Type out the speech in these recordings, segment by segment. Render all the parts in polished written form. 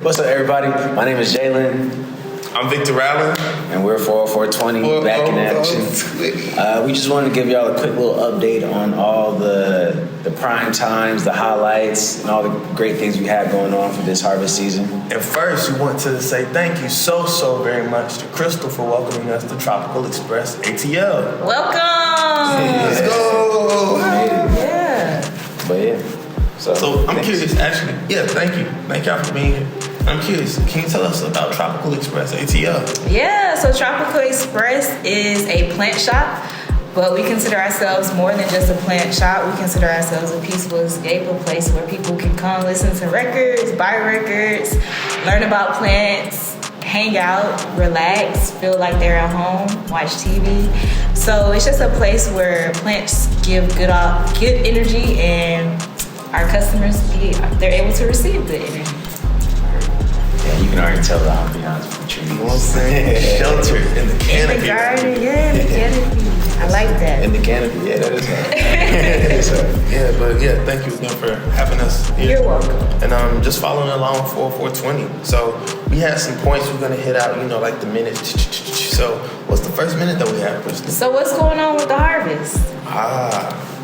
What's up, everybody? My name is Jalen. I'm Victor Allen. And we're 40420 back in action. We just wanted to give y'all a quick little update on all the prime times, the highlights, and all the great things we have going on for this harvest season. And first, we want to say thank you so very much to Crystal for welcoming us to Tropical Express ATL. Welcome! Let's go! Yeah. But yeah. So I'm curious, actually. Yeah, thank you. Thank y'all for being here. I'm curious, can you tell us about Tropical Express ATL? Yeah, so Tropical Express is a plant shop, but we consider ourselves more than just a plant shop. We consider ourselves a peaceful escape, a place where people can come listen to records, buy records, learn about plants, hang out, relax, feel like they're at home, watch TV. So it's just a place where plants give good energy, and our customers, they're able to receive good energy. Yeah, you can already tell the ambiance from the trees. You know what I'm saying? Sheltered in the canopy. In the garden, yeah, in the canopy. I like that. In the canopy, yeah, that is right. Yeah, but yeah, thank you again for having us here. You're welcome. And just following along 420. So we had some points we're gonna hit out, like the minutes. So what's the first minute that we have, Kristen? So what's going on with the harvest?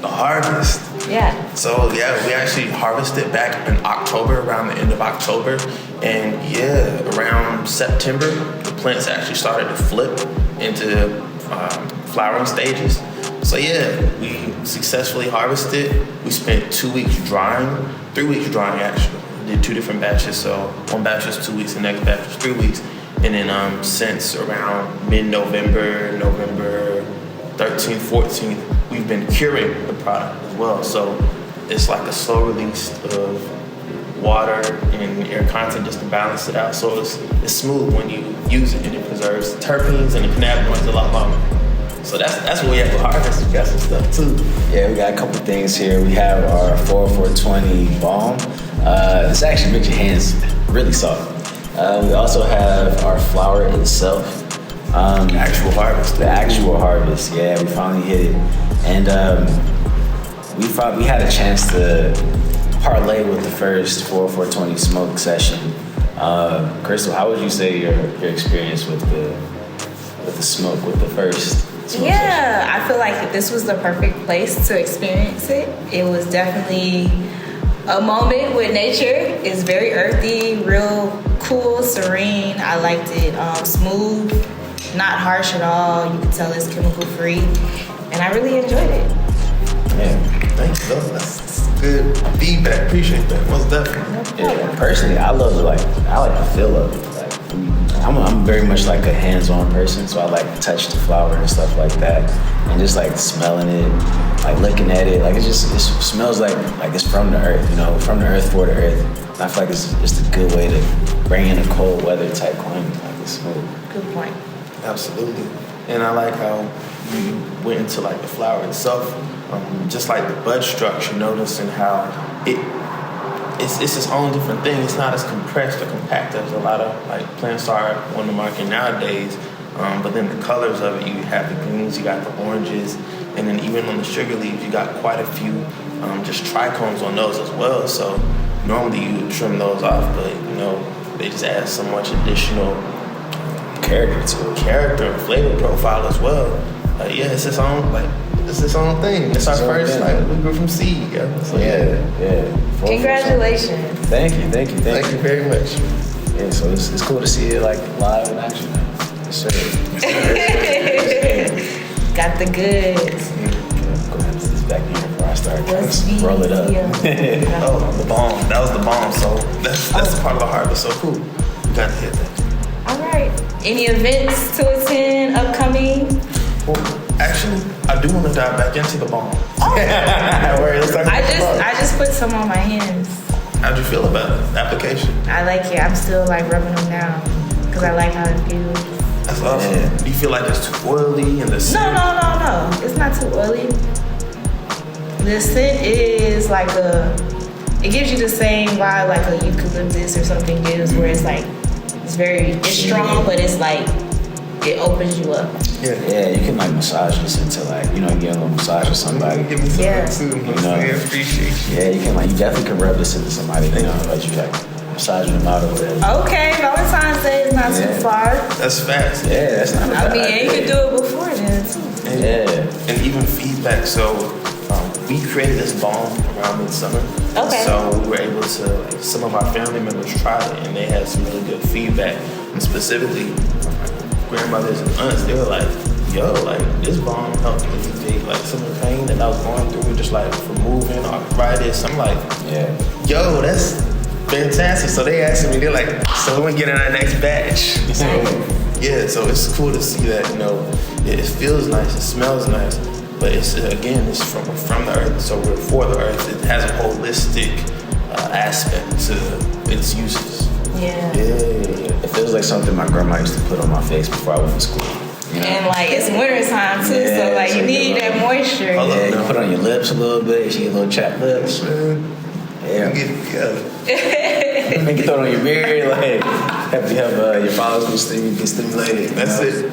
The harvest. Yeah. So yeah, we actually harvested back in October, around the end of October. And yeah, around September, the plants actually started to flip into flowering stages. So yeah, we successfully harvested. We spent 2 weeks drying, 3 weeks drying actually. We did 2 different batches. So one batch was 2 weeks, the next batch was 3 weeks. And then since around mid-November, November 13th, 14th, we've been curing the product as well. So it's like a slow release of water and air content just to balance it out. So it's smooth when you use it, and it preserves the terpenes and the cannabinoids a lot longer. So that's what we have for harvest. We got some stuff too. Yeah, we got a couple things here. We have our 4420 balm. This actually makes your hands really soft. We also have our flower itself. Actual harvest. The actual harvest, yeah, we finally hit it. And we had a chance to parlay with the first 420 smoke session. Crystal, how would you say your experience with the smoke, with the first smoke session? I feel like this was the perfect place to experience it. It was definitely a moment with nature. It's very earthy, real cool, serene. I liked it. Smooth, not harsh at all. You can tell it's chemical free, and I really enjoyed it. Yeah. Thank you. That's good feedback. Appreciate that. Most definitely. Yeah, personally, I like the feel of it. Like, I'm very much like a hands-on person, so I like to touch the flower and stuff like that, and just like smelling it, like looking at it. Like it smells like it's from the earth, from the earth for the earth. And I feel like it's just a good way to bring in a cold weather type climate. Like it's smooth. Good point. Absolutely. And I like how you went into like the flower itself, just like the bud structure, noticing how it's its own different thing. It's not as compressed or compact as a lot of like plants are on the market nowadays. But then the colors of it, you have the greens, you got the oranges, and then even on the sugar leaves, you got quite a few just trichomes on those as well. So normally you would trim those off, but they just add so much additional character and flavor profile as well. It's its own thing. It's our first we grew from seed. Yeah. So yeah. Congratulations. Thank you very much. Yeah, so it's cool to see it like live in action now. Yes, sir. Got the goods. Go ahead and put this back in before I start. Roll it up. Oh, the bomb. That was the bomb. So that's part of the harvest. So cool. You got to hit that. All right. Any events to attend upcoming? Well, actually, I do want to dive back into the bomb. I just put some on my hands. How'd you feel about it? The application? I like it. I'm still like rubbing them down because I like how it feels. That's awesome. Yeah. Do you feel like it's too oily and the scent? No. It's not too oily. The scent is like it gives you the same vibe like a eucalyptus or something gives, where it's like it's strong, but it's like it opens you up. Yeah, you can like massage this into like, you get a little massage with somebody. Give me some too. I appreciate you. Yeah, you definitely can rub this into somebody, but you like massaging them out over there. Okay, Valentine's Day is not too far. That's fast. Yeah, that's not a bad And you idea. can do it before then too. And even feedback. So we created this balm around midsummer. Okay. So we were able to, like, some of our family members tried it and they had some really good feedback. And specifically, my grandmothers and aunts, they were like, yo, like, this balm helped alleviate like some of the pain that I was going through, just like from moving, arthritis. I'm like, yo, that's fantastic. So they asked me, they're like, so when we get in our next batch. So yeah, so it's cool to see that, you know, it feels nice, it smells nice, but it's from the earth, so we're for the earth. It has a holistic aspect to its uses. Yeah. It feels like something my grandma used to put on my face before I went to school. You know? And like it's winter time too, so like you need that moisture. Yeah, you put it on your lips a little bit, you get a little chapped lips. Yeah. Make it throw it on your beard, like have you have your follicles stimulated. That's it.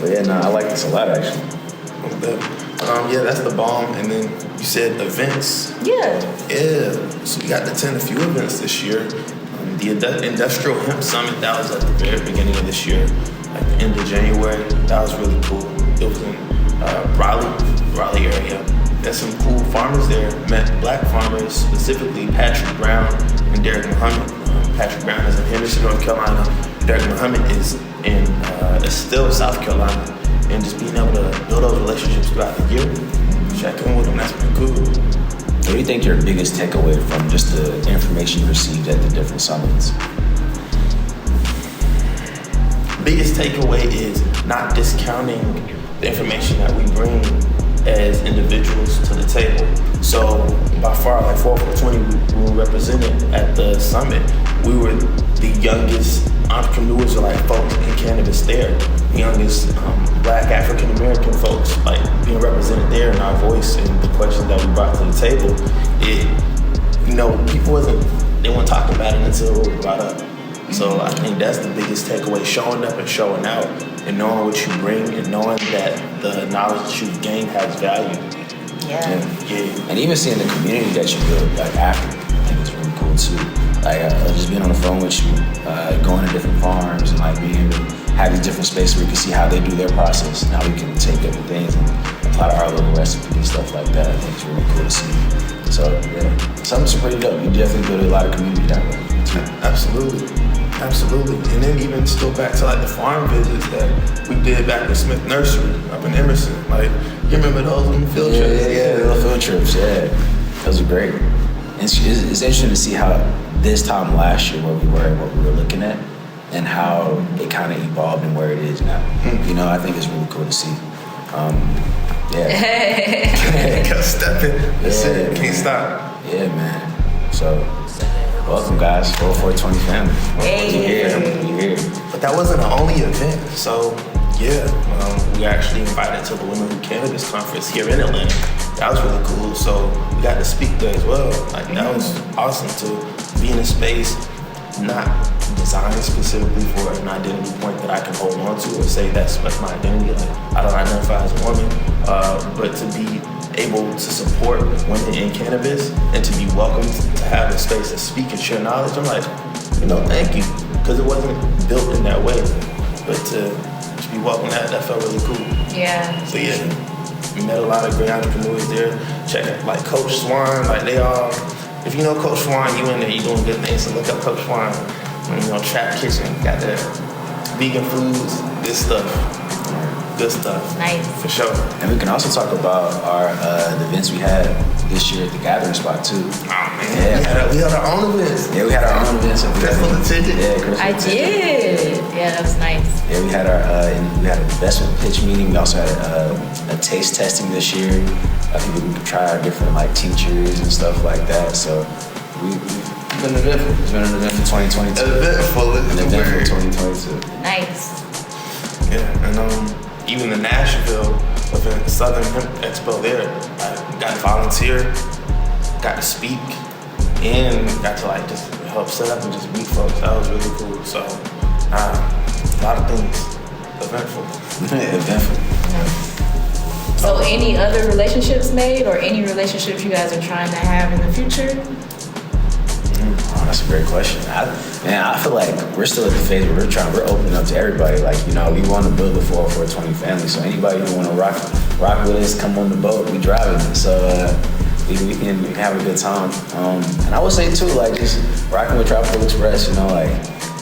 But yeah, no, I like this a lot actually. Yeah, that's the balm. And then you said events. Yeah. Yeah. So we got to attend a few events this year. The Industrial Hemp Summit, that was at the very beginning of this year, like the end of January. That was really cool. It was in Raleigh area. There's some cool farmers there. Met black farmers, specifically Patrick Brown and Derek Muhammad. Patrick Brown is in Henderson, North Carolina. Derek Muhammad is in Estill, South Carolina. And just being able to build those relationships throughout the year, check in with them, that's been cool. What do you think your biggest takeaway from just the information you received at the different summits? Biggest takeaway is not discounting the information that we bring as individuals to the table. So by far, like 420, we were represented at the summit. We were the youngest entrepreneurs or like folks in cannabis there. The youngest black African American folks like being represented there, and our voice and the questions that we brought to the table. People they weren't talking about it until it was brought up. So I think that's the biggest takeaway: showing up and showing out, and knowing what you bring, and knowing that the knowledge that you've gained has value. Yeah. And even seeing the community that you built like after, I think it's really cool too. Like just being on the phone with you, going to different farms, and like being able to have these different spaces where you can see how they do their process, and how we can take different things and apply to our little recipe and stuff like that. I think it's really cool to see. So yeah, something's pretty dope. You definitely build a lot of community that way too. Absolutely. And then even still back to like the farm visits that we did back in Smith Nursery up in Emerson. Like, you remember those field trips? Yeah, the little field trips, those are great. It's interesting to see how this time last year where we were and what we were looking at, and how it kind of evolved and where it is now. You know, I think it's really cool to see. Kept stepping. That's it. Can't stop. Yeah, man. So, welcome, guys. 420 family. Hey. You here. But that wasn't the only event. So, we actually invited to the Women Who Cannabis Conference here in Atlanta. That was really cool. So, we got to speak there as well. Like, that was awesome to be in a space not designed specifically for an identity point that I can hold on to or say that's my identity. Like, I don't identify as a woman, but to be able to support women in cannabis and to be welcomed to have a space to speak and share knowledge, I'm like, thank you, because it wasn't built in that way. But to be welcomed, that felt really cool. Yeah. So we met a lot of great entrepreneurs there. Check out like Coach Swan, like they all. If you know Coach Swan, you in there, you doing good things. So look up Coach Swan. Trap Kitchen, got the vegan foods, good stuff. Nice. For sure. And we can also talk about our the events we had this year at the Gathering Spot too. Oh man, we had our own events. Yeah, we had our own events. Crystal attended. Yeah, Crystal I did. Yeah, that was nice. Yeah, we had an investment pitch meeting. We also had a taste testing this year. People could try our different like tinctures and stuff like that. So we've been eventful. It's been an event for 2022. Eventful is the word. 2022. Nice. Yeah, and even the Nashville event, the Southern Hemp Expo there, I got to volunteer, got to speak, and got to like just help set up and just meet folks. That was really cool. So, a lot of things. Eventful. Eventful. So any other relationships made or any relationships you guys are trying to have in the future? That's a great question. I feel like we're still at the phase where we're opening up to everybody. Like, you know, we want to build a 420 family. So anybody who want to rock with us, come on the boat. We driving it. So we can have a good time. And I would say too, like just rocking with Tropical Express. You know, like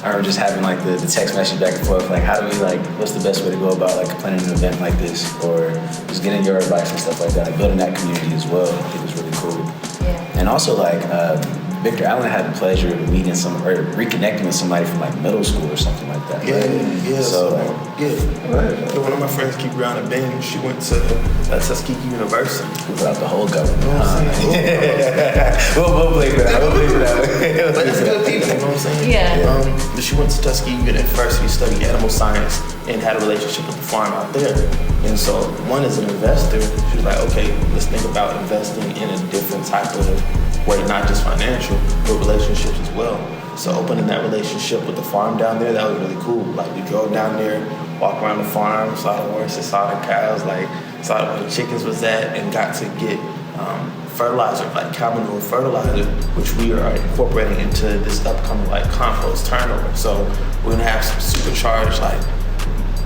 I remember just having like the text message back and forth. Like, how do we what's the best way to go about like planning an event like this, or just getting your advice and stuff like that. Like building that community as well. I think it's really cool. Yeah. And also like. Victor Allen had the pleasure of meeting or reconnecting with somebody from like middle school or something like that. Yeah, right? yeah. So one of my friends, Brianna Ben, she went to Tuskegee University. we put out the whole government. You know what I'm saying? We'll play for that. We'll play for that. But it's good people, you know what I'm saying? Yeah. But she went to Tuskegee University, studied animal science, and had a relationship with the farm out there. And so, one as an investor, she was like, okay, let's think about investing in a different type of way, not just financial, but relationships as well. So opening that relationship with the farm down there, that was really cool. Like we drove down there, walked around the farm, saw the horses, saw the cows, like saw where the chickens was at, and got to get fertilizer, like cow manure fertilizer, which we are incorporating into this upcoming like compost turnover. So we're gonna have some supercharged like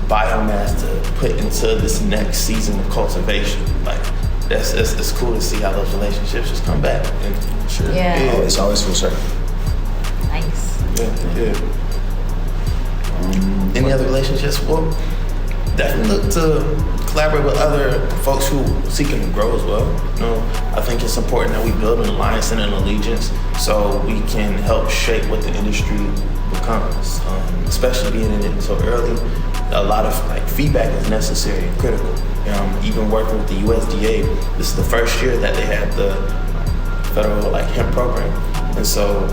biomass to put into this next season of cultivation. Like it's cool to see how those relationships just come back. And Sure. Yeah. It's always full circle. Nice. Yeah. Any other relationships? Well, definitely look to collaborate with other folks who seeking to grow as well. You know, I think it's important that we build an alliance and an allegiance so we can help shape what the industry becomes. Especially being in it so early, a lot of like feedback is necessary and critical. Even working with the USDA, this is the first year that they had the federal like hemp program, and so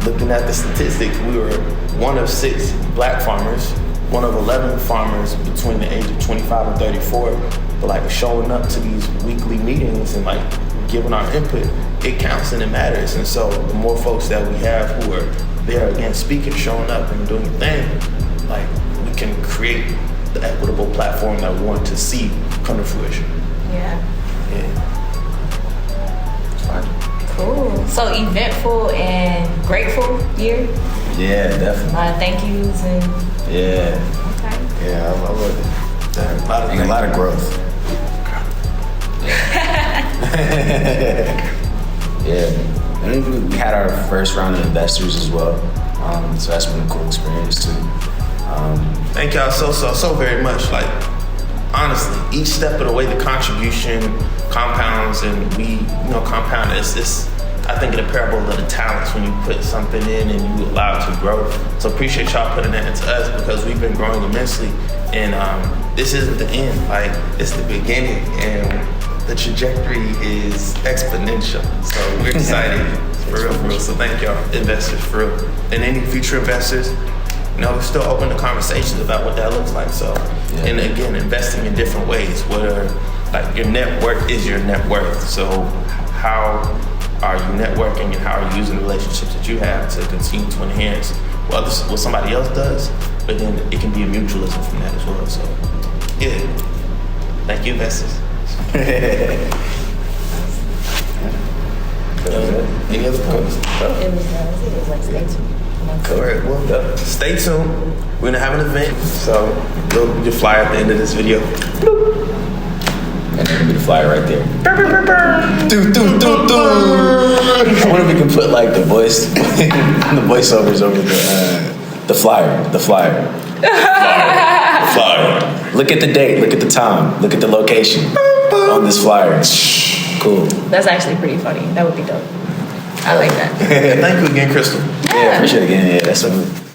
looking at the statistics, we were one of 6 black farmers, one of 11 farmers between the age of 25 and 34, but like showing up to these weekly meetings and like giving our input, it counts and it matters. And so the more folks that we have who are there again speaking, showing up and doing the thing, like we can create the equitable platform that we want to see come to fruition. Yeah. It's fine. Cool. So eventful and grateful year. Yeah, definitely. A lot of thank yous and Yeah. okay. Yeah, I love it. And a lot of growth. Yeah. And then we had our first round of investors as well. So that's been a cool experience too. Thank y'all so very much. Like, honestly, each step of the way, the contribution compounds, and we, compound this. I think in the parable of the talents, when you put something in and you allow it to grow. So appreciate y'all putting that into us because we've been growing immensely, and this isn't the end. Like, it's the beginning, and the trajectory is exponential. So we're excited. For real. So thank y'all, investors, for real, and any future investors. We're still open to conversations about what that looks like. So, and again, investing in different ways. Whether like your net worth is your net worth. So, how are you networking and how are you using the relationships that you have to continue to enhance what somebody else does? But then it can be a mutualism from that as well. So, yeah. Thank you, investors. Any other points? It was like stay tuned. Correct. Well, stay tuned. We're gonna have an event, so you'll get a flyer at the end of this video. And there's gonna be the flyer right there. I wonder if we can put like the voice, the voiceovers over the flyer. The flyer. Look at the date. Look at the time. Look at the location on this flyer. Cool. That's actually pretty funny. That would be dope. I like that. Thank you again, Crystal. Yeah, appreciate it again. Yeah, that's what.